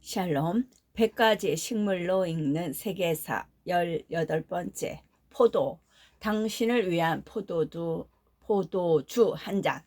샬롬, 100가지 식물로 읽는 세계사 18번째. 포도, 당신을 위한 포도주 한 잔.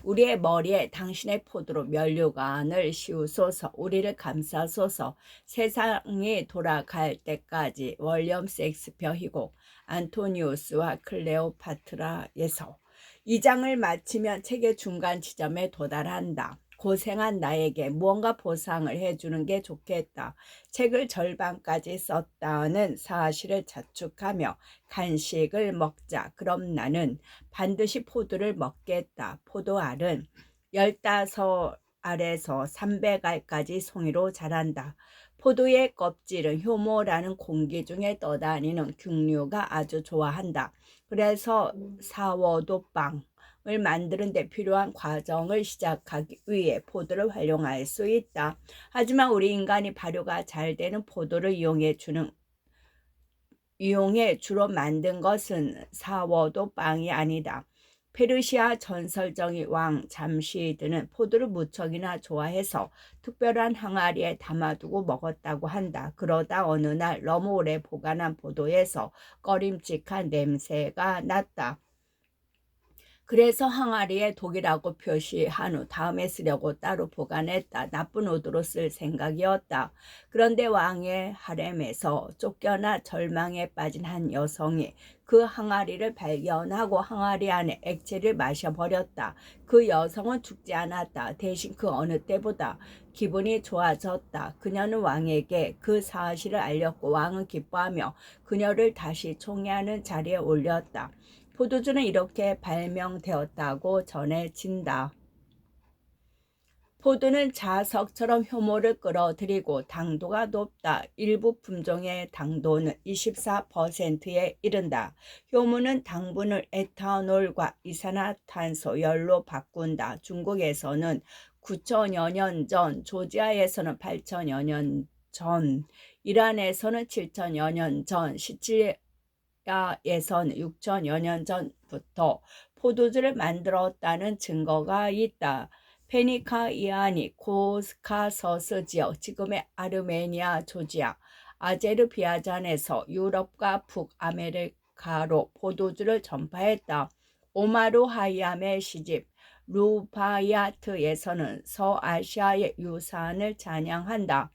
우리의 머리에 당신의 포도로 면류관을 씌우소서. 우리를 감싸소서. 세상이 돌아갈 때까지. 월엄 셰익스피어 희곡 안토니우스와 클레오파트라에서. 이 장을 마치면 책의 중간 지점에 도달한다. 고생한 나에게 무언가 보상을 해주는 게 좋겠다. 책을 절반까지 썼다는 사실을 자축하며 간식을 먹자. 그럼 나는 반드시 포도를 먹겠다. 포도알은 15알에서 300알까지 송이로 자란다. 포도의 껍질은 효모라는 공기 중에 떠다니는 균류가 아주 좋아한다. 그래서 사워도빵 을 만드는 데 필요한 과정을 시작하기 위해 포도를 활용할 수 있다. 하지만 우리 인간이 발효가 잘 되는 포도를 이용해 주로 만든 것은 사워도 빵이 아니다. 페르시아 전설적인 왕 잠시드는 포도를 무척이나 좋아해서 특별한 항아리에 담아두고 먹었다고 한다. 그러다 어느 날 너무 오래 보관한 포도에서 꺼림칙한 냄새가 났다. 그래서 항아리에 독이라고 표시한 후 다음에 쓰려고 따로 보관했다. 나쁜 의도로 쓸 생각이었다. 그런데 왕의 하렘에서 쫓겨나 절망에 빠진 한 여성이 그 항아리를 발견하고 항아리 안에 액체를 마셔버렸다. 그 여성은 죽지 않았다. 대신 그 어느 때보다 기분이 좋아졌다. 그녀는 왕에게 그 사실을 알렸고 왕은 기뻐하며 그녀를 다시 총애하는 자리에 올렸다. 포도주는 이렇게 발명되었다고 전해진다. 포도는 자석처럼 효모를 끌어들이고 당도가 높다. 일부 품종의 당도는 24%에 이른다. 효모는 당분을 에탄올과 이산화탄소 열로 바꾼다. 중국에서는 9천여 년 전, 조지아에서는 8천여 년 전, 이란에서는 7천여 년 전, 시칠리아에서는 6천여 년 전부터 포도주를 만들었다는 증거가 있다. 페니카이아니 코카서스 지역, 지금의 아르메니아, 조지아, 아제르바이잔에서 유럽과 북아메리카로 포도주를 전파했다. 오마르 하이암의 시집 루바이아트에서는 서아시아의 유산을 찬양한다.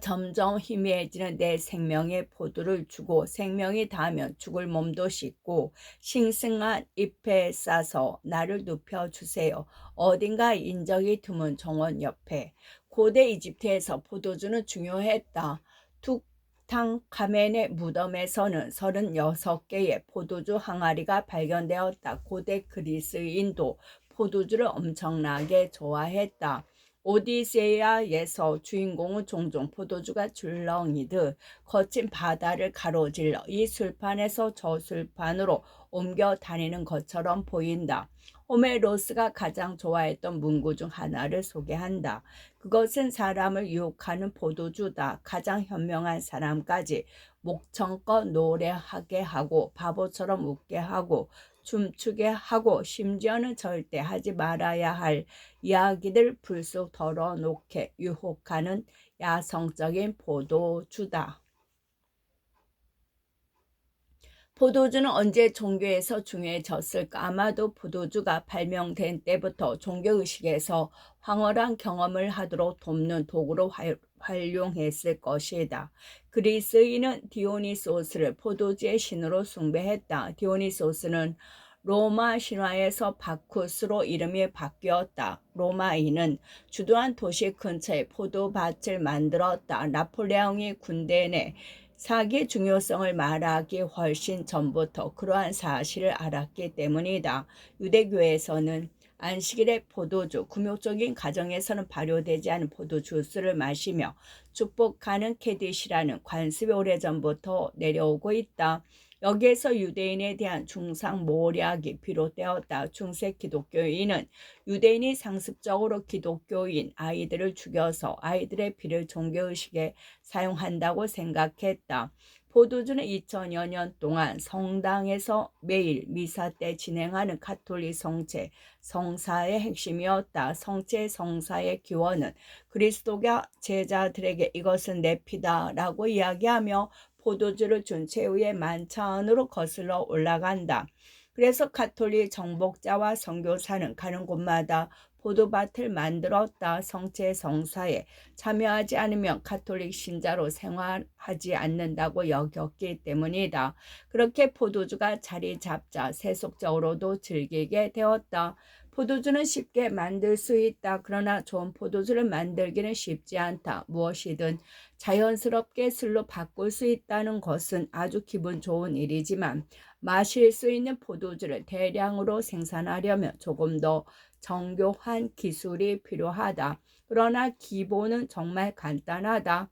점점 희미해지는 내 생명에 포도를 주고 생명이 닿으면 죽을 몸도 씻고 싱싱한 잎에 싸서 나를 눕혀주세요. 어딘가 인적이 드문 정원 옆에. 고대 이집트에서 포도주는 중요했다. 툭탕카멘의 무덤에서는 36개의 포도주 항아리가 발견되었다. 고대 그리스인도 포도주를 엄청나게 좋아했다. 오디세이아에서 주인공은 종종 포도주가 줄렁이듯 거친 바다를 가로질러 이 술판에서 저 술판으로 옮겨 다니는 것처럼 보인다. 호메로스가 가장 좋아했던 문구 중 하나를 소개한다. 그것은 사람을 유혹하는 포도주다. 가장 현명한 사람까지 목청껏 노래하게 하고 바보처럼 웃게 하고 춤추게 하고 심지어는 절대 하지 말아야 할 이야기들 불쑥 털어놓게 유혹하는 야성적인 포도주다. 포도주는 언제 종교에서 중요해졌을까? 아마도 포도주가 발명된 때부터 종교의식에서 황홀한 경험을 하도록 돕는 도구로 활용했을 것이다. 그리스인은 디오니소스를 포도주의 신으로 숭배했다. 디오니소스는 로마 신화에서 바쿠스로 이름이 바뀌었다. 로마인은 주도한 도시 근처에 포도밭을 만들었다. 나폴레옹이 군대 내 사기의 중요성을 말하기 훨씬 전부터 그러한 사실을 알았기 때문이다. 유대교에서는 안식일에 포도주, 금욕적인 가정에서는 발효되지 않은 포도주스를 마시며 축복하는 케디시라는 관습이 오래전부터 내려오고 있다. 여기에서 유대인에 대한 중상 모략이 비롯되었다. 중세 기독교인은 유대인이 상습적으로 기독교인 아이들을 죽여서 아이들의 피를 종교의식에 사용한다고 생각했다. 포도주는 2000여 년 동안 성당에서 매일 미사 때 진행하는 가톨릭 성체 성사의 핵심이었다. 성체 성사의 기원은 그리스도가 제자들에게 이것은 내 피다라고 이야기하며 포도주를 준 최후의 만찬으로 거슬러 올라간다. 그래서 가톨릭 정복자와 선교사는 가는 곳마다 포도밭을 만들었다. 성체 성사에 참여하지 않으면 가톨릭 신자로 생활하지 않는다고 여겼기 때문이다. 그렇게 포도주가 자리 잡자 세속적으로도 즐기게 되었다. 포도주는 쉽게 만들 수 있다. 그러나 좋은 포도주를 만들기는 쉽지 않다. 무엇이든 자연스럽게 술로 바꿀 수 있다는 것은 아주 기분 좋은 일이지만 마실 수 있는 포도주를 대량으로 생산하려면 조금 더 정교한 기술이 필요하다. 그러나 기본은 정말 간단하다.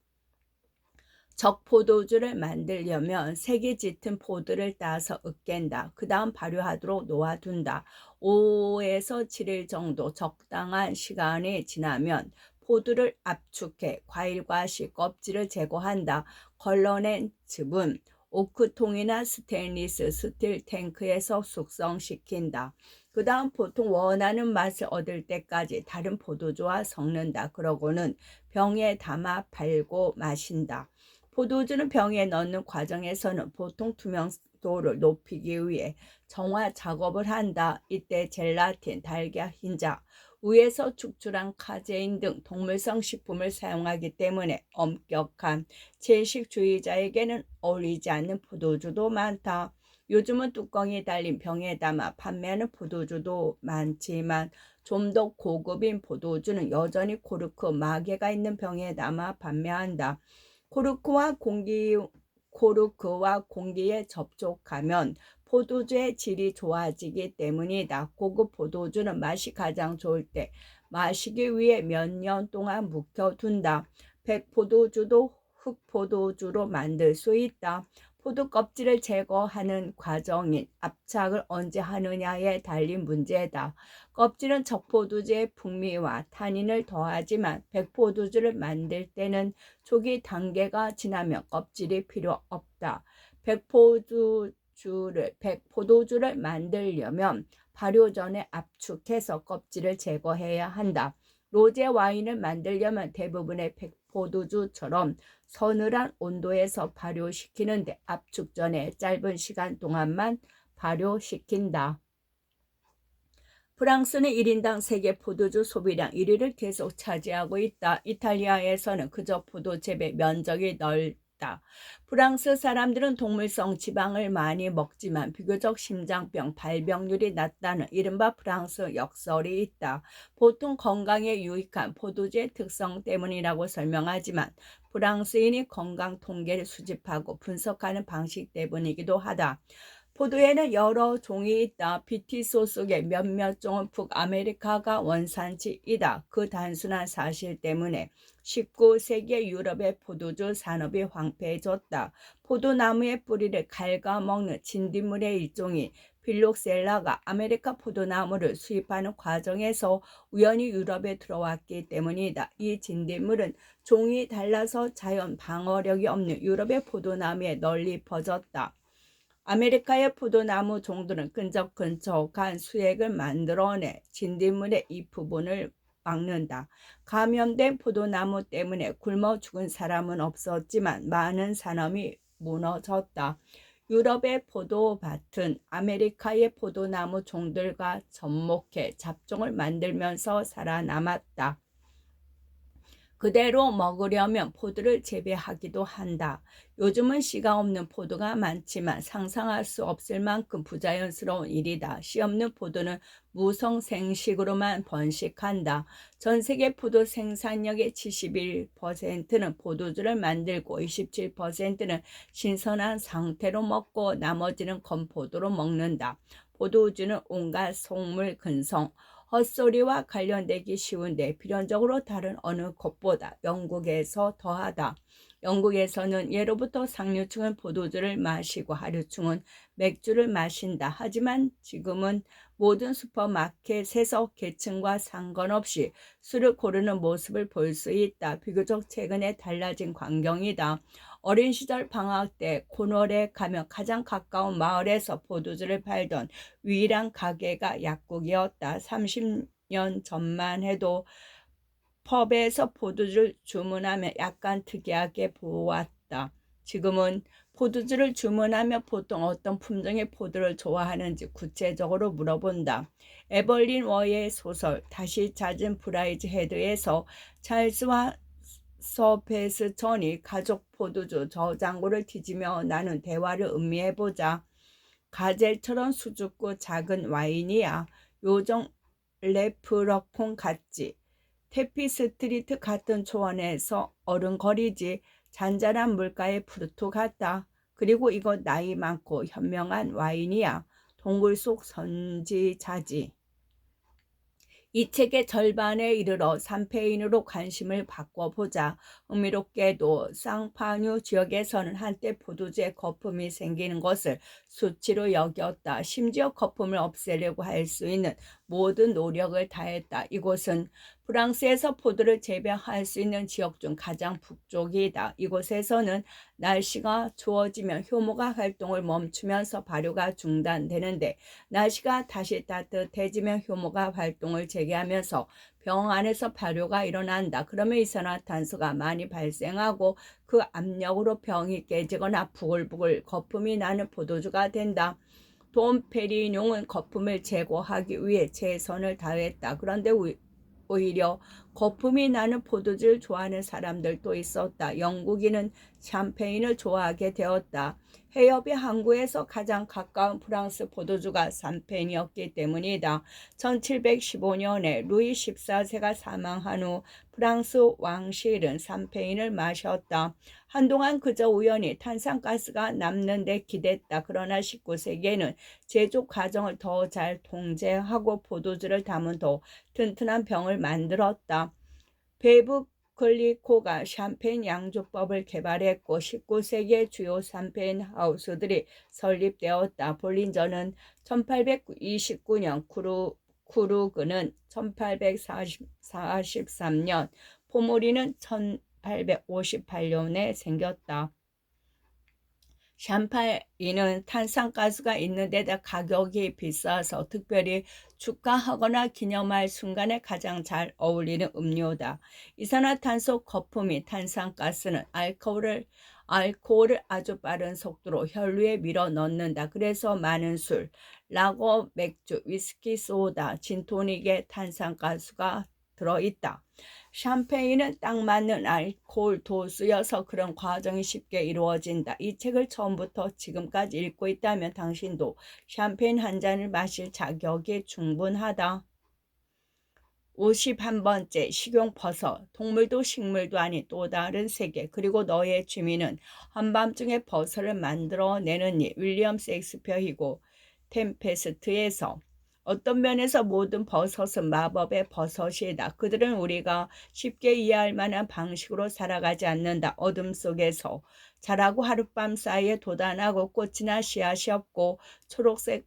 적포도주를 만들려면 색이 짙은 포도를 따서 으깬다. 그 다음 발효하도록 놓아둔다. 5에서 7일 정도 적당한 시간이 지나면 포도를 압축해 과일과 씨 껍질을 제거한다. 걸러낸 즙은 오크통이나 스테인리스 스틸 탱크에서 숙성시킨다. 그 다음 보통 원하는 맛을 얻을 때까지 다른 포도주와 섞는다. 그러고는 병에 담아 팔고 마신다. 포도주는 병에 넣는 과정에서는 보통 투명도를 높이기 위해 정화 작업을 한다. 이때 젤라틴, 달걀, 흰자, 우에서 축출한 카제인 등 동물성 식품을 사용하기 때문에 엄격한 채식주의자에게는 어울리지 않는 포도주도 많다. 요즘은 뚜껑이 달린 병에 담아 판매하는 포도주도 많지만 좀 더 고급인 포도주는 여전히 코르크 마개가 있는 병에 담아 판매한다. 코르크와 공기에 접촉하면 포도주의 질이 좋아지기 때문이다. 고급 포도주는 맛이 가장 좋을 때 마시기 위해 몇 년 동안 묵혀둔다. 백포도주도 흑포도주로 만들 수 있다. 포도 껍질을 제거하는 과정인 압착을 언제 하느냐에 달린 문제다. 껍질은 적포도주의 풍미와 타닌을 더하지만 백포도주를 만들 때는 초기 단계가 지나면 껍질이 필요 없다. 백포도주를 만들려면 발효 전에 압축해서 껍질을 제거해야 한다. 로제 와인을 만들려면 대부분의 백포도주처럼 서늘한 온도에서 발효시키는데 압축 전에 짧은 시간 동안만 발효시킨다. 프랑스는 1인당 세계 포도주 소비량 1위를 계속 차지하고 있다. 이탈리아에서는 그저 포도 재배 면적이 넓다. 프랑스 사람들은 동물성 지방을 많이 먹지만 비교적 심장병 발병률이 낮다는 이른바 프랑스 역설이 있다. 보통 건강에 유익한 포도주의 특성 때문이라고 설명하지만 프랑스인이 건강 통계를 수집하고 분석하는 방식 때문이기도 하다. 포도에는 여러 종이 있다. 비티소 속의 몇몇 종은 북아메리카가 원산지이다. 그 단순한 사실 때문에 19세기의 유럽의 포도주 산업이 황폐해졌다. 포도나무의 뿌리를 갉아먹는 진딧물의 일종인 필록셀라가 아메리카 포도나무를 수입하는 과정에서 우연히 유럽에 들어왔기 때문이다. 이 진딧물은 종이 달라서 자연 방어력이 없는 유럽의 포도나무에 널리 퍼졌다. 아메리카의 포도나무 종들은 끈적끈적한 수액을 만들어내 진딧물의 이 부분을 막는다. 감염된 포도나무 때문에 굶어 죽은 사람은 없었지만 많은 산업이 무너졌다. 유럽의 포도밭은 아메리카의 포도나무 종들과 접목해 잡종을 만들면서 살아남았다. 그대로 먹으려면 포도를 재배하기도 한다. 요즘은 씨가 없는 포도가 많지만 상상할 수 없을 만큼 부자연스러운 일이다. 씨 없는 포도는 무성생식으로만 번식한다. 전 세계 포도 생산량의 71%는 포도주를 만들고 27%는 신선한 상태로 먹고 나머지는 건포도로 먹는다. 포도주는 온갖 속물 근성, 헛소리와 관련되기 쉬운데 필연적으로 다른 어느 곳보다 영국에서 더하다. 영국에서는 예로부터 상류층은 포도주를 마시고 하류층은 맥주를 마신다. 하지만 지금은 모든 슈퍼마켓에서 계층과 상관없이 술을 고르는 모습을 볼 수 있다. 비교적 최근에 달라진 광경이다. 어린 시절 방학 때 코널에 가면 가장 가까운 마을에서 포도주를 팔던 유일한 가게가 약국이었다. 30년 전만 해도 펍에서 포도주를 주문하면 약간 특이하게 보았다. 지금은 포도주를 주문하며 보통 어떤 품종의 포도를 좋아하는지 구체적으로 물어본다. 에벌린 워의 소설 다시 찾은 브라이즈 헤드에서 찰스와 서베스턴이 가족 포도주 저장고를 뒤지며 나눈 대화를 음미해보자. 가젤처럼 수줍고 작은 와인이야. 요정 레프러콘 같지. 테피스트리트 같은 초원에서 어른거리지. 잔잔한 물가의 푸르토 같다. 그리고 이거 나이 많고 현명한 와인이야. 동굴 속 선지자지. 이 책의 절반에 이르러 삼페인으로 관심을 바꿔보자. 흥미롭게도 쌍파뉴 지역에서는 한때 포도주에 거품이 생기는 것을 수치로 여겼다. 심지어 거품을 없애려고 할 수 있는 모든 노력을 다했다. 이곳은 프랑스에서 포도를 재배할 수 있는 지역 중 가장 북쪽이다. 이곳에서는 날씨가 추워지면 효모가 활동을 멈추면서 발효가 중단되는데 날씨가 다시 따뜻해지면 효모가 활동을 재개하면서 병 안에서 발효가 일어난다. 그러면 이산화탄소가 많이 발생하고 그 압력으로 병이 깨지거나 부글부글 거품이 나는 포도주가 된다. 돔 페리뇽은 거품을 제거하기 위해 최선을 다했다. 그런데 오히려 거품이 나는 포도주를 좋아하는 사람들도 있었다. 영국인은 샴페인을 좋아하게 되었다. 해협이 항구에서 가장 가까운 프랑스 포도주가 샴페인이었기 때문이다. 1715년에 루이 14세가 사망한 후 프랑스 왕실은 샴페인을 마셨다. 한동안 그저 우연히 탄산가스가 남는 데 기댔다. 그러나 19세기에는 제조 과정을 더 잘 통제하고 포도주를 담은 더 튼튼한 병을 만들었다. 베브 클리코가 샴페인 양조법을 개발했고 19세기의 주요 샴페인 하우스들이 설립되었다. 볼린저는 1829년, 쿠르그는 1843년, 포모리는 1858년에 생겼다. 샴페인은 탄산가스가 있는 데다 가격이 비싸서 특별히 축하하거나 기념할 순간에 가장 잘 어울리는 음료다. 이산화탄소 거품이 탄산가스는 알코올을 아주 빠른 속도로 혈류에 밀어 넣는다. 그래서 많은 술, 라거, 맥주, 위스키, 소다, 진토닉에 탄산가스가 들어있다. 샴페인은 딱 맞는 알코올 도수여서 그런 과정이 쉽게 이루어진다. 이 책을 처음부터 지금까지 읽고 있다면 당신도 샴페인 한 잔을 마실 자격이 충분하다. 51번째 식용버섯. 동물도 식물도 아닌 또 다른 세계. 그리고 너의 취미는 한밤중에 버섯을 만들어내는 일. 윌리엄 셰익스피어이고 템페스트에서 어떤 면에서 모든 버섯은 마법의 버섯이다. 그들은 우리가 쉽게 이해할 만한 방식으로 살아가지 않는다. 어둠 속에서 자라고 하룻밤 사이에 돋아나고 꽃이나 씨앗이 없고 초록색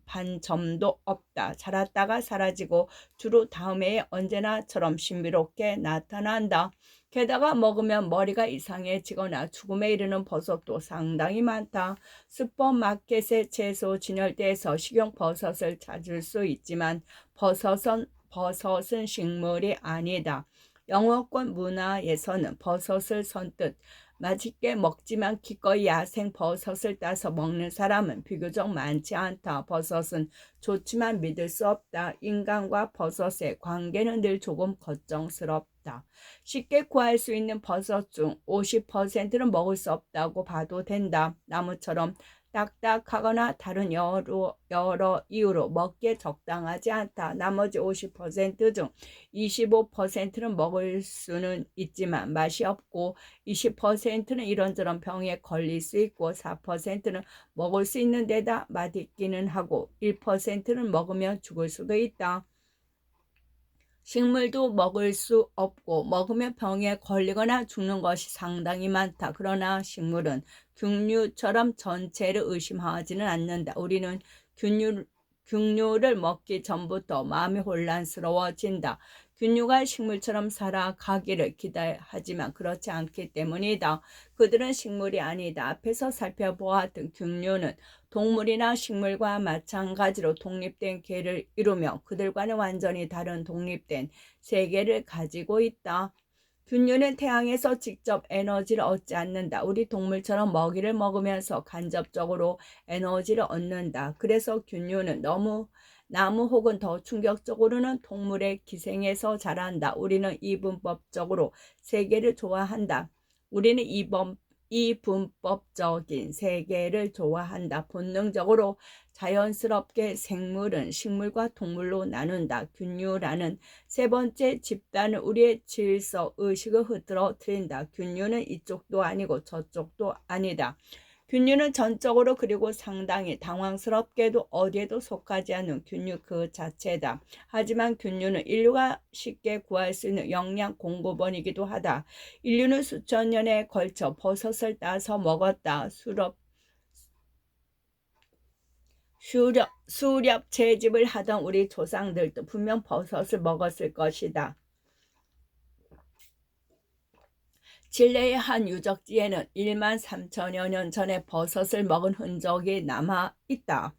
반점도 없다. 자랐다가 사라지고 주로 다음 해에 언제나처럼 신비롭게 나타난다. 게다가 먹으면 머리가 이상해지거나 죽음에 이르는 버섯도 상당히 많다. 슈퍼마켓의 채소 진열대에서 식용버섯을 찾을 수 있지만 버섯은 식물이 아니다. 영어권 문화에서는 버섯을 선뜻 맛있게 먹지만 기꺼이 야생 버섯을 따서 먹는 사람은 비교적 많지 않다. 버섯은 좋지만 믿을 수 없다. 인간과 버섯의 관계는 늘 조금 걱정스럽다. 쉽게 구할 수 있는 버섯 중 50%는 먹을 수 없다고 봐도 된다. 나무처럼 딱딱하거나 다른 여러 이유로 먹기에 적당하지 않다. 나머지 50%중 25%는 먹을 수는 있지만 맛이 없고 20%는 이런저런 병에 걸릴 수 있고 4%는 먹을 수 있는 데다 맛있기는 하고 1%는 먹으면 죽을 수도 있다. 식물도 먹을 수 없고 먹으면 병에 걸리거나 죽는 것이 상당히 많다. 그러나 식물은 균류처럼 전체를 의심하지는 않는다. 우리는 균류를 먹기 전부터 마음이 혼란스러워진다. 균류가 식물처럼 살아가기를 기대하지만 그렇지 않기 때문이다. 그들은 식물이 아니다. 앞에서 살펴보았던 균류는 동물이나 식물과 마찬가지로 독립된 개를 이루며 그들과는 완전히 다른 독립된 세계를 가지고 있다. 균류는 태양에서 직접 에너지를 얻지 않는다. 우리 동물처럼 먹이를 먹으면서 간접적으로 에너지를 얻는다. 그래서 균류는 나무 혹은 더 충격적으로는 동물의 기생에서 자란다. 우리는 이분법적으로 세계를 좋아한다. 우리는 이분법적인 세계를 좋아한다. 본능적으로 자연스럽게 생물은 식물과 동물로 나눈다. 균류라는 세 번째 집단은 우리의 질서 의식을 흐트러뜨린다. 균류는 이쪽도 아니고 저쪽도 아니다. 균류는 전적으로 그리고 상당히 당황스럽게도 어디에도 속하지 않는 균류 그 자체다. 하지만 균류는 인류가 쉽게 구할 수 있는 영양 공급원이기도 하다. 인류는 수천 년에 걸쳐 버섯을 따서 먹었다. 수렵 채집을 하던 우리 조상들도 분명 버섯을 먹었을 것이다. 칠레의 한 유적지에는 1만 3천여 년 전에 버섯을 먹은 흔적이 남아있다.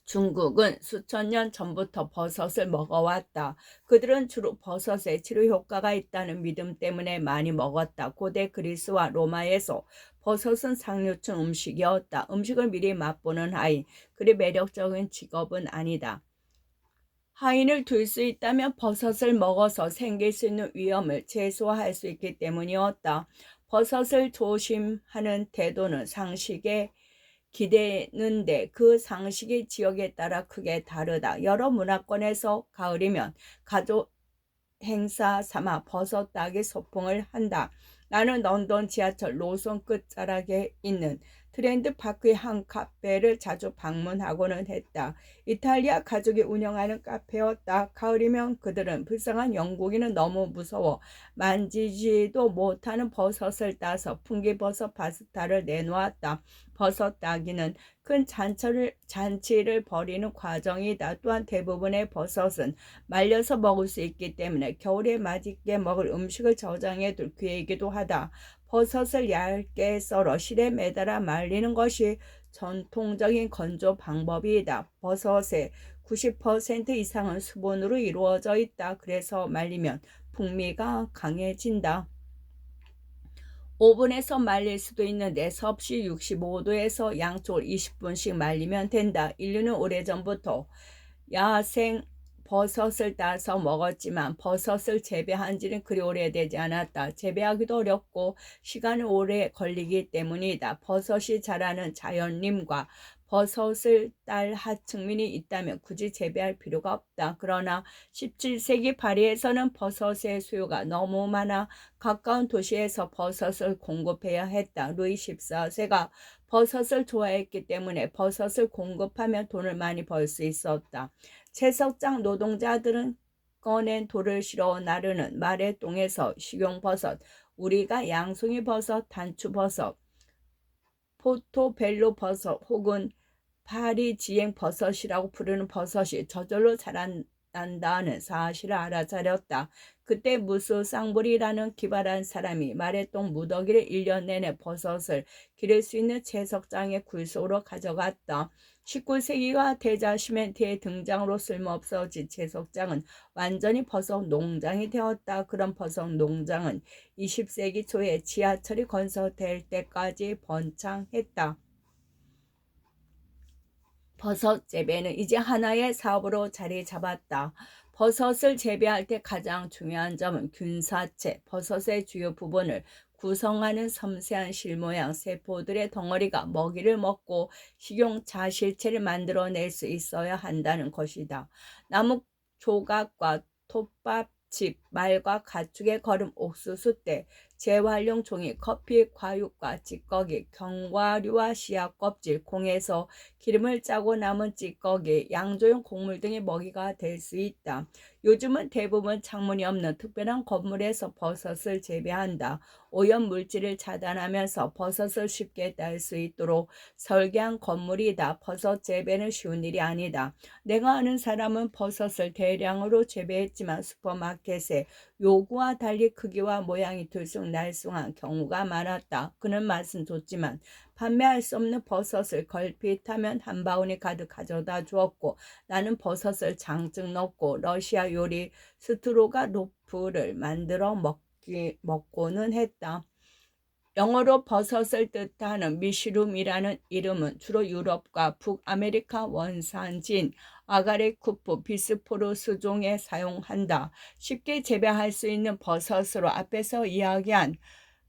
중국은 수천 년 전부터 버섯을 먹어왔다. 그들은 주로 버섯에 치료 효과가 있다는 믿음 때문에 많이 먹었다. 고대 그리스와 로마에서 버섯은 상류층 음식이었다. 음식을 미리 맛보는 하인, 그리 매력적인 직업은 아니다. 하인을 둘 수 있다면 버섯을 먹어서 생길 수 있는 위험을 최소화할 수 있기 때문이었다. 버섯을 조심하는 태도는 상식에 기대는데 그 상식이 지역에 따라 크게 다르다. 여러 문화권에서 가을이면 가족 행사 삼아 버섯 따기 소풍을 한다. 나는 런던 지하철 노선 끝자락에 있는 트렌드 파크의 한 카페를 자주 방문하고는 했다. 이탈리아 가족이 운영하는 카페였다. 가을이면 그들은 불쌍한 영국인은 너무 무서워 만지지도 못하는 버섯을 따서 풍기버섯 파스타를 내놓았다. 버섯 따기는 큰 잔치를 벌이는 과정이다. 또한 대부분의 버섯은 말려서 먹을 수 있기 때문에 겨울에 맛있게 먹을 음식을 저장해둘 기회이기도 하다. 버섯을 얇게 썰어 실에 매달아 말리는 것이 전통적인 건조 방법이다. 버섯의 90% 이상은 수분으로 이루어져 있다. 그래서 말리면 풍미가 강해진다. 오븐에서 말릴 수도 있는데 섭씨 65도에서 양쪽을 20분씩 말리면 된다. 인류는 오래전부터 야생 버섯을 따서 먹었지만 버섯을 재배한 지는 그리 오래되지 않았다. 재배하기도 어렵고 시간이 오래 걸리기 때문이다. 버섯이 자라는 자연림과 버섯을 딸 하층민이 있다면 굳이 재배할 필요가 없다. 그러나 17세기 파리에서는 버섯의 수요가 너무 많아 가까운 도시에서 버섯을 공급해야 했다. 루이 14세가 버섯을 좋아했기 때문에 버섯을 공급하면 돈을 많이 벌 수 있었다. 채석장 노동자들은 꺼낸 돌을 실어 나르는 마래똥에서 식용버섯, 우리가 양송이 버섯, 단추버섯, 포토벨로 버섯 혹은 파리지행 버섯이라고 부르는 버섯이 저절로 자란다는 사실을 알아차렸다. 그때 무수 쌍불이라는 기발한 사람이 마래똥 무더기를 1년 내내 버섯을 기를 수 있는 채석장의 굴속으로 가져갔다. 19세기가 되자 시멘트의 등장으로 쓸모없어진 채석장은 완전히 버섯 농장이 되었다. 그런 버섯 농장은 20세기 초에 지하철이 건설될 때까지 번창했다. 버섯 재배는 이제 하나의 사업으로 자리 잡았다. 버섯을 재배할 때 가장 중요한 점은 균사체, 버섯의 주요 부분을 구성하는 섬세한 실모양 세포들의 덩어리가 먹이를 먹고 식용 자실체를 만들어낼 수 있어야 한다는 것이다. 나무 조각과 톱밥집, 말과 가축의 거름, 옥수수 때, 재활용 종이, 커피 과육과 찌꺼기, 견과류와 씨앗 껍질, 콩에서 기름을 짜고 남은 찌꺼기, 양조용 곡물 등의 먹이가 될 수 있다. 요즘은 대부분 창문이 없는 특별한 건물에서 버섯을 재배한다. 오염 물질을 차단하면서 버섯을 쉽게 딸 수 있도록 설계한 건물이다. 버섯 재배는 쉬운 일이 아니다. 내가 아는 사람은 버섯을 대량으로 재배했지만 슈퍼마켓에 요구와 달리 크기와 모양이 들쑥날쑥한 경우가 많았다. 그는 맛은 좋지만 판매할 수 없는 버섯을 걸핏하면 한 바구니 가득 가져다 주었고, 나는 버섯을 장증 넣고 러시아 요리 스트로가노프를 만들어 먹고는 했다. 영어로 버섯을 뜻하는 미슈룸이라는 이름은 주로 유럽과 북아메리카 원산지인 아가레쿠프 비스포르스종에 사용한다. 쉽게 재배할 수 있는 버섯으로 앞에서 이야기한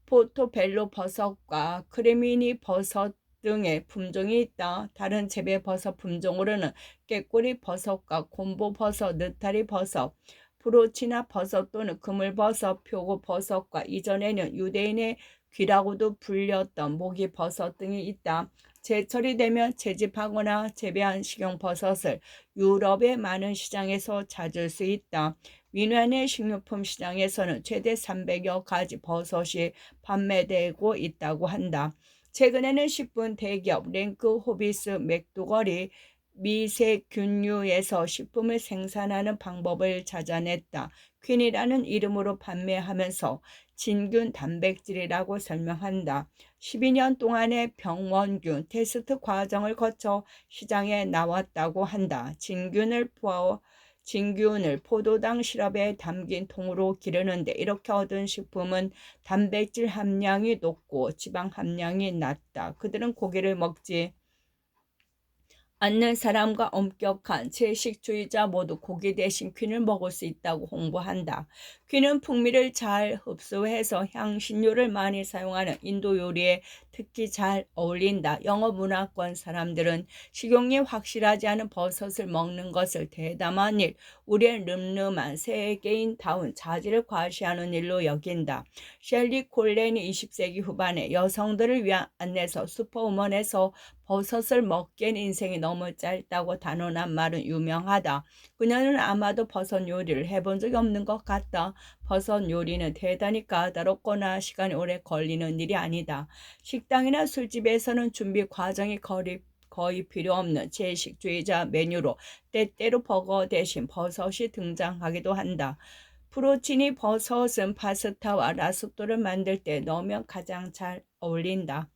포토벨로 버섯과 크레미니 버섯 등의 품종이 있다. 다른 재배 버섯 품종으로는 깨꼬리 버섯과 곰보 버섯, 느타리 버섯, 프로치나 버섯 또는 그물버섯, 표고버섯과 이전에는 유대인의 귀라고도 불렸던 모기버섯 등이 있다. 제철이 되면 채집하거나 재배한 식용버섯을 유럽의 많은 시장에서 찾을 수 있다. 미네의 식료품 시장에서는 최대 300여 가지 버섯이 판매되고 있다고 한다. 최근에는 식품 대기업 랭크 호비스 맥도걸이 미세균류에서 식품을 생산하는 방법을 찾아냈다. 퀸이라는 이름으로 판매하면서 진균 단백질이라고 설명한다. 12년 동안의 병원균 테스트 과정을 거쳐 시장에 나왔다고 한다. 진균을 포도당 시럽에 담긴 통으로 기르는데 이렇게 얻은 식품은 단백질 함량이 높고 지방 함량이 낮다. 그들은 고기를 먹지 않는 사람과 엄격한 채식주의자 모두 고기 대신 퀸을 먹을 수 있다고 홍보한다. 퀸은 풍미를 잘 흡수해서 향신료를 많이 사용하는 인도 요리에 특히 잘 어울린다. 영어 문화권 사람들은 식용이 확실하지 않은 버섯을 먹는 것을 대담한 일, 우리의 늠름한 세계인다운 자질을 과시하는 일로 여긴다. 셸리 콜렌이 20세기 후반에 여성들을 위한 안내서 슈퍼우먼에서 버섯을 먹기엔 인생이 너무 짧다고 단언한 말은 유명하다. 그녀는 아마도 버섯 요리를 해본 적이 없는 것 같다. 버섯 요리는 대단히 까다롭거나 시간이 오래 걸리는 일이 아니다. 식당이나 술집에서는 준비 과정이 거의 필요 없는 채식주의자 메뉴로 때때로 버거 대신 버섯이 등장하기도 한다. 프로치니 버섯은 파스타와 라소토를 만들 때 넣으면 가장 잘 어울린다.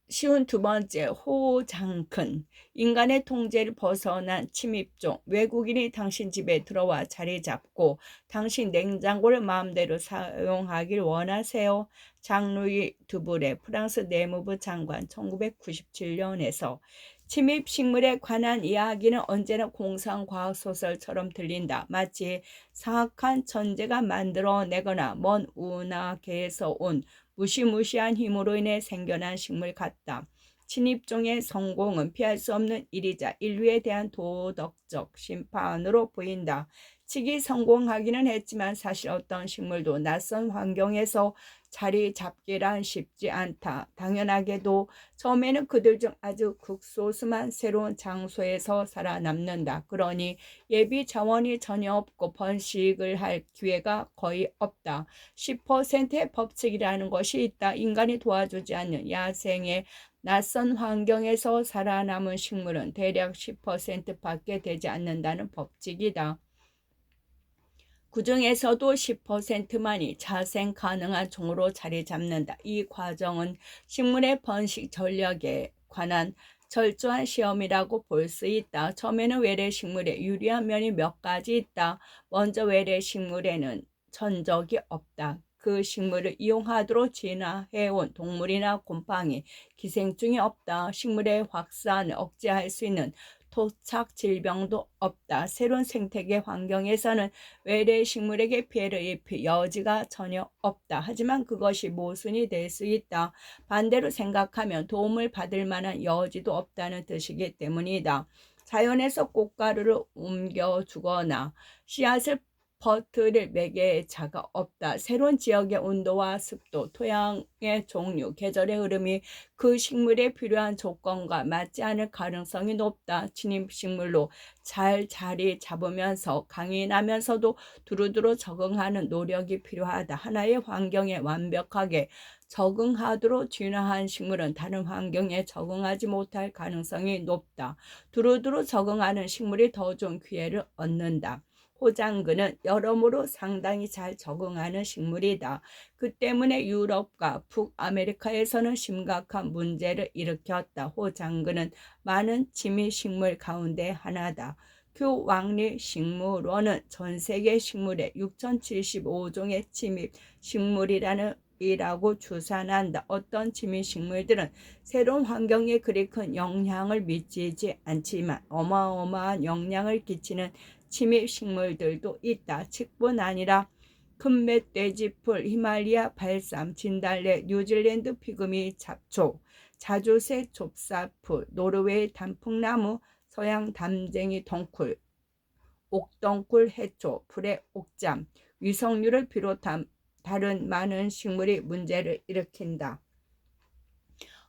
쉬운 두 번째, 호장큰. 인간의 통제를 벗어난 침입종. 외국인이 당신 집에 들어와 자리 잡고 당신 냉장고를 마음대로 사용하길 원하세요. 장루이 드브레, 프랑스 내무부 장관, 1997년에서. 침입식물에 관한 이야기는 언제나 공상과학소설처럼 들린다. 마치 사악한 천재가 만들어내거나 먼 운하계에서 온 무시무시한 힘으로 인해 생겨난 식물 같다. 침입종의 성공은 피할 수 없는 일이자 인류에 대한 도덕적 심판으로 보인다. 치기 성공하기는 했지만 사실 어떤 식물도 낯선 환경에서 자리 잡기란 쉽지 않다. 당연하게도 처음에는 그들 중 아주 극소수만 새로운 장소에서 살아남는다. 그러니 예비 자원이 전혀 없고 번식을 할 기회가 거의 없다. 10%의 법칙이라는 것이 있다. 인간이 도와주지 않는 야생의 낯선 환경에서 살아남은 식물은 대략 10%밖에 되지 않는다는 법칙이다. 그 중에서도 10%만이 자생 가능한 종으로 자리 잡는다. 이 과정은 식물의 번식 전략에 관한 철저한 시험이라고 볼 수 있다. 처음에는 외래 식물에 유리한 면이 몇 가지 있다. 먼저 외래 식물에는 천적이 없다. 그 식물을 이용하도록 진화해온 동물이나 곰팡이, 기생충이 없다. 식물의 확산을 억제할 수 있는 토착 질병도 없다. 새로운 생태계 환경에서는 외래 식물에게 피해를 입힐 여지가 전혀 없다. 하지만 그것이 모순이 될 수 있다. 반대로 생각하면 도움을 받을 만한 여지도 없다는 뜻이기 때문이다. 자연에서 꽃가루를 옮겨주거나 씨앗을 퍼뜨릴 매개자가 없다. 새로운 지역의 온도와 습도, 토양의 종류, 계절의 흐름이 그 식물에 필요한 조건과 맞지 않을 가능성이 높다. 침입식물로 잘 자리 잡으면서 강인하면서도 두루두루 적응하는 노력이 필요하다. 하나의 환경에 완벽하게 적응하도록 진화한 식물은 다른 환경에 적응하지 못할 가능성이 높다. 두루두루 적응하는 식물이 더 좋은 기회를 얻는다. 호장근은 여러모로 상당히 잘 적응하는 식물이다. 그 때문에 유럽과 북아메리카에서는 심각한 문제를 일으켰다. 호장근은 많은 지미식물 가운데 하나다. 교왕립식물원은 전 세계 식물의 6,075종의 침입식물이라고 추산한다. 어떤 침입식물들은 새로운 환경에 그리 큰 영향을 미치지 않지만 어마어마한 영향을 끼치는 침입식물들도 있다. 칡뿐 아니라 큰 멧돼지풀, 히말리아 발삼, 진달래, 뉴질랜드 피그미 잡초, 자주색 좁쌀풀, 노르웨이 단풍나무, 서양 담쟁이 덩쿨, 옥덩쿨 해초, 풀의 옥잠, 위석류를 비롯한 다른 많은 식물이 문제를 일으킨다.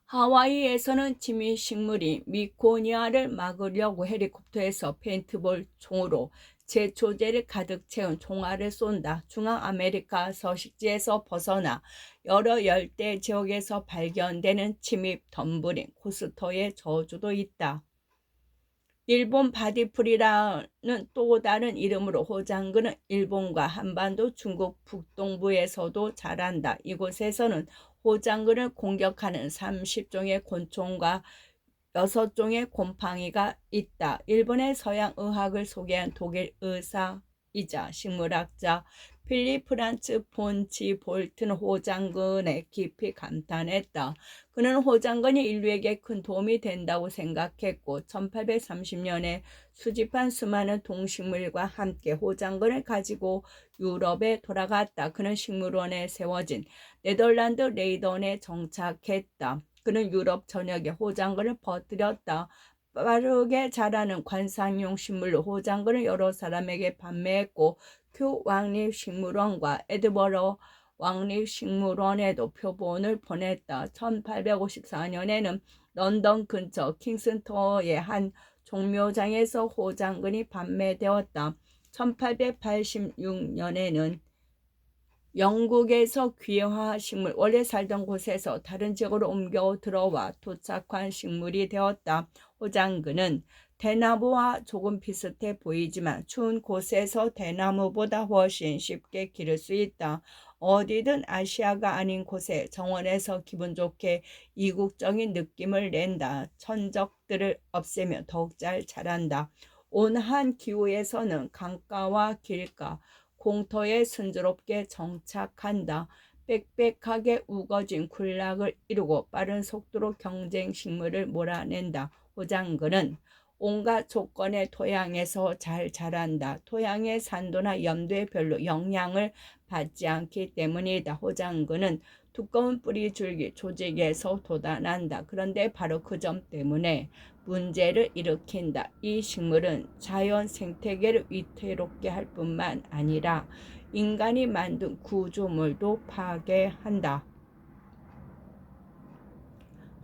하와이에서는 지미식물이 미코니아를 막으려고 헬리콥터에서 페인트볼 총으로 제초제를 가득 채운 총알을 쏜다. 중앙아메리카 서식지에서 벗어나 여러 열대 지역에서 발견되는 침입 덤브링, 코스터의 저주도 있다. 일본 바디풀이라는 또 다른 이름으로 호장근은 일본과 한반도 중국 북동부에서도 자란다. 이곳에서는 호장근을 공격하는 30종의 곤충과 6종의 곰팡이가 있다. 일본의 서양 의학을 소개한 독일 의사이자 식물학자 필립 프란츠 폰 지 볼트는 호장근에 깊이 감탄했다. 그는 호장근이 인류에게 큰 도움이 된다고 생각했고 1830년에 수집한 수많은 동식물과 함께 호장근을 가지고 유럽에 돌아갔다. 그는 식물원에 세워진 네덜란드 레이던에 정착했다. 그는 유럽 전역에 호장근을 퍼뜨렸다. 빠르게 자라는 관상용 식물로 호장근을 여러 사람에게 판매했고 큐 왕립식물원과 에드버러 왕립식물원에도 표본을 보냈다. 1854년에는 런던 근처 킹스턴의 한 종묘장에서 호장근이 판매되었다. 1886년에는 영국에서 귀화 식물, 원래 살던 곳에서 다른 지역으로 옮겨 들어와 도착한 식물이 되었다. 호장근은 대나무와 조금 비슷해 보이지만 추운 곳에서 대나무보다 훨씬 쉽게 기를 수 있다. 어디든 아시아가 아닌 곳에 정원에서 기분 좋게 이국적인 느낌을 낸다. 천적들을 없애면 더욱 잘 자란다. 온한 기후에서는 강가와 길가, 공터에 순조롭게 정착한다. 빽빽하게 우거진 군락을 이루고 빠른 속도로 경쟁식물을 몰아낸다. 호장근은 온갖 조건의 토양에서 잘 자란다. 토양의 산도나 염도에 별로 영향을 받지 않기 때문이다. 호장근은 두꺼운 뿌리 줄기 조직에서 돋아난다. 그런데 바로 그 점 때문에 문제를 일으킨다. 이 식물은 자연 생태계를 위태롭게 할 뿐만 아니라 인간이 만든 구조물도 파괴한다.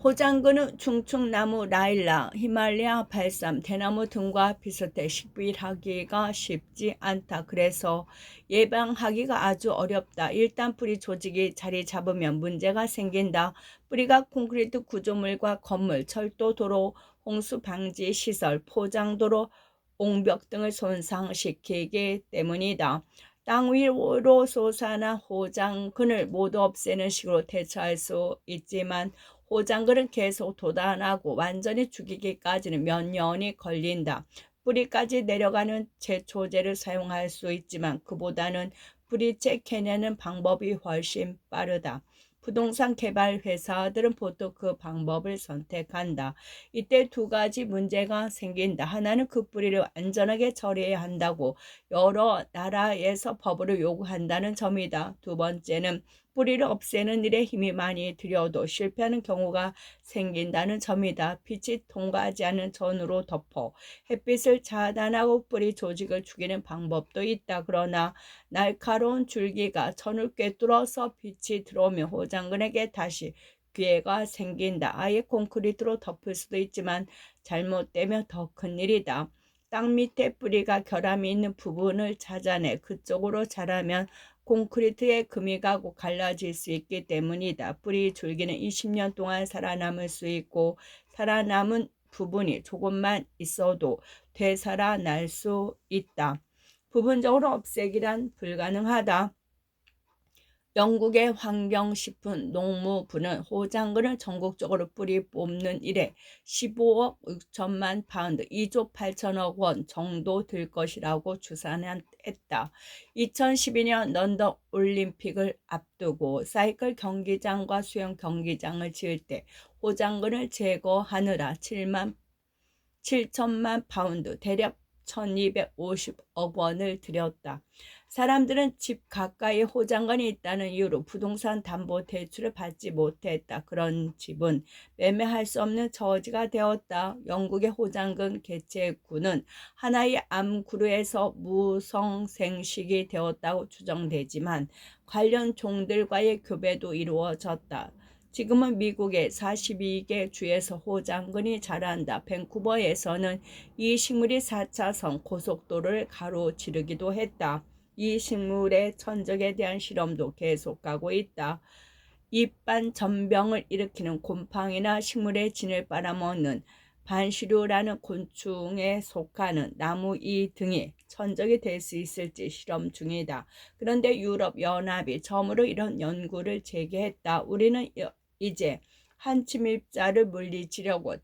호장근은 충충나무, 라일락, 히말라야 발삼, 대나무 등과 비슷해 식별하기가 쉽지 않다. 그래서 예방하기가 아주 어렵다. 일단 뿌리 조직이 자리 잡으면 문제가 생긴다. 뿌리가 콘크리트 구조물과 건물, 철도, 도로, 홍수 방지 시설, 포장도로, 옹벽 등을 손상시키기 때문이다. 땅 위로 솟아난 호장근을 모두 없애는 식으로 대처할 수 있지만 호장근은 계속 돋아나고 완전히 죽이기까지는 몇 년이 걸린다. 뿌리까지 내려가는 제초제를 사용할 수 있지만 그보다는 뿌리째 캐내는 방법이 훨씬 빠르다. 부동산 개발 회사들은 보통 그 방법을 선택한다. 이때 두 가지 문제가 생긴다. 하나는 그 뿌리를 안전하게 처리해야 한다고 여러 나라에서 법으로 요구한다는 점이다. 두 번째는 뿌리를 없애는 일에 힘이 많이 들여도 실패하는 경우가 생긴다는 점이다. 빛이 통과하지 않은 전으로 덮어 햇빛을 차단하고 뿌리 조직을 죽이는 방법도 있다. 그러나 날카로운 줄기가 천을 꿰뚫어서 빛이 들어오면 호장근에게 다시 기회가 생긴다. 아예 콘크리트로 덮을 수도 있지만 잘못되면 더 큰일이다. 땅 밑에 뿌리가 결함이 있는 부분을 찾아내 그쪽으로 자라면 콘크리트에 금이 가고 갈라질 수 있기 때문이다. 뿌리 줄기는 20년 동안 살아남을 수 있고 살아남은 부분이 조금만 있어도 되살아날 수 있다. 부분적으로 없애기란 불가능하다. 영국의 환경식품농무부는 호장근을 전국적으로 뿌리 뽑는 일에 15억 6천만 파운드, 2조 8천억 원 정도 들 것이라고 추산했다. 2012년 런던 올림픽을 앞두고 사이클 경기장과 수영 경기장을 지을 때 호장근을 제거하느라 7천만 파운드, 대략 1250억 원을 들였다. 사람들은 집 가까이 호장관이 있다는 이유로 부동산 담보 대출을 받지 못했다. 그런 집은 매매할 수 없는 처지가 되었다. 영국의 호장근 개체군은 하나의 암그루에서 무성생식이 되었다고 추정되지만 관련 종들과의 교배도 이루어졌다. 지금은 미국의 42개 주에서 호장근이 자란다. 밴쿠버에서는 이 식물이 4차선 고속도로를 가로지르기도 했다. 이 식물의 천적에 대한 실험도 계속하고 있다. 잎반 전병을 일으키는 곰팡이나 식물의 진을 빨아먹는 반시류라는 곤충에 속하는 나무잎 등이 천적이 될 수 있을지 실험 중이다. 그런데 유럽연합이 처음으로 이런 연구를 재개했다. 우리는 이제 한 침입자를 물리치려고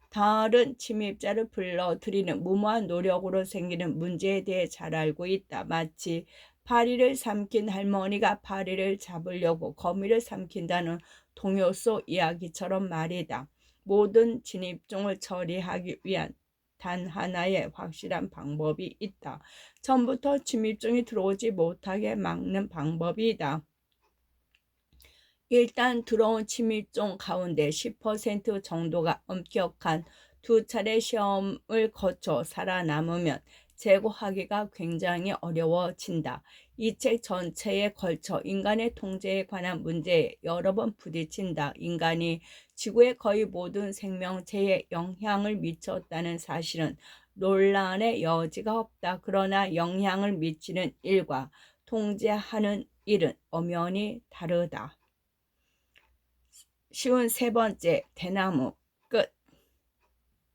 다른 침입자를 불러들이는 무모한 노력으로 생기는 문제에 대해 잘 알고 있다. 마치 파리를 삼킨 할머니가 파리를 잡으려고 거미를 삼킨다는 동요 속 이야기처럼 말이다. 모든 진입종을 처리하기 위한 단 하나의 확실한 방법이 있다. 처음부터 침입종이 들어오지 못하게 막는 방법이다. 일단 들어온 침입종 가운데 10% 정도가 엄격한 2차례 시험을 거쳐 살아남으면 제거하기가 굉장히 어려워진다. 이 책 전체에 걸쳐 인간의 통제에 관한 문제에 여러 번 부딪힌다. 인간이 지구의 거의 모든 생명체에 영향을 미쳤다는 사실은 논란의 여지가 없다. 그러나 영향을 미치는 일과 통제하는 일은 엄연히 다르다. 쉬운 세 번째, 대나무.